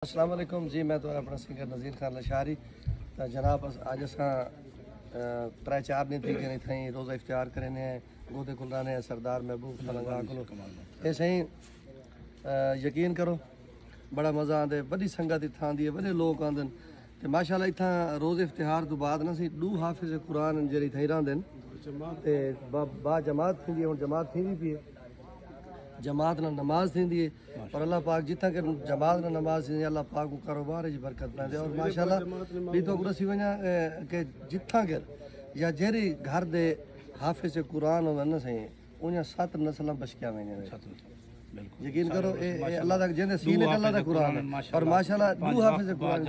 السلام علیکم جی، میں تو اپنا سنگر نذیر خان لشاری تو جناب اج اساں 3-4 دن تھی جنے تھیں روزہ افطار کرنے ہیں گودے کلانے ہیں سردار محبوب خلنگا کلو ایسے ہی یقین کرو بڑا مزہ آندے بڑی سنگت اتھاں دی بڑے لوگ آندن تے ماشاءاللہ اتھاں روزہ افطار تو بعد نا سی 2 حافظ قرآن جڑی تھیں راندن تے با جماعت تھیندی ہن جماعت تھیندی پئی جماعت نہ نماز تھیندی ہے اور اللہ پاک جتنا کہ جماعت نہ نماز تھیندی اللہ پاک کو کاروبار جی برکت پہندے اور ماشاءاللہ بھی تو دسی ونجا کہ جتھاں کہ یا جہری گھر دے حافظ قرآن ہون نا سہیں انہاں 7 نسلاں بچکیاں وینجاں یقین کرو اے اللہ دا جندے سینے اللہ دا قرآن ہے اور ماشاءاللہ 2 حافظ قرآن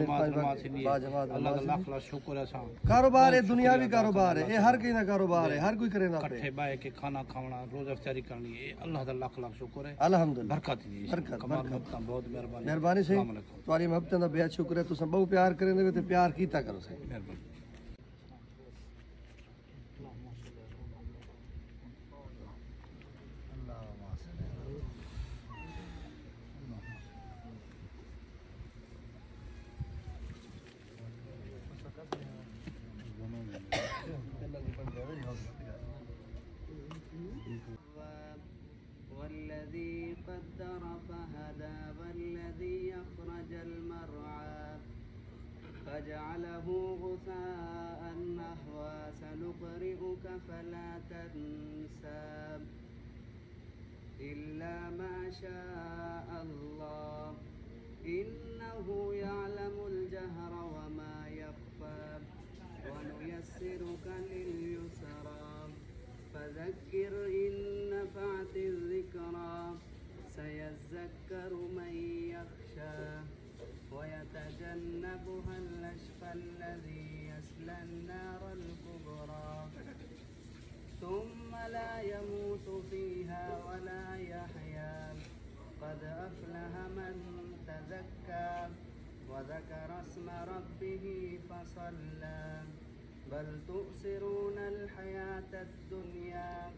با جماعت اللہ لاکھ لاکھ شکر ہے سان کاروبار ہے دنیاوی کاروبار ہے اے ہر کوئی دا کاروبار ہے ہر کوئی کرے نا کٹھے بائے کے کھانا کھاونا روزہ افطاری کرنی ہے اللہ دا لاکھ لاکھ شکر ہے الحمدللہ برکت دی کمال محبت بہت مہربانی مہربانی سے تمہاری محبت دا بہت شکر ہے تساں بہت پیار کریں دے تے پیار کیتا کرو سے مہربانی والذي قدر فهدى والذي أخرج المرعى فجعله غثاء نحوا سنقرئك فلا تنسى إلا ما شاء الله إنه يعلم الجهر وما يخفى ونيسرك لليسرى فذكر إن نفعت الذكرى سيذكر من يخشى ويتجنبها الأشقى الذي يصلى النار الكبرى ثم لا يموت فيها ولا يحيا قد أفلح من تزكى وذكر اسم ربه فصلى بل تؤثرون الحياة الدنيا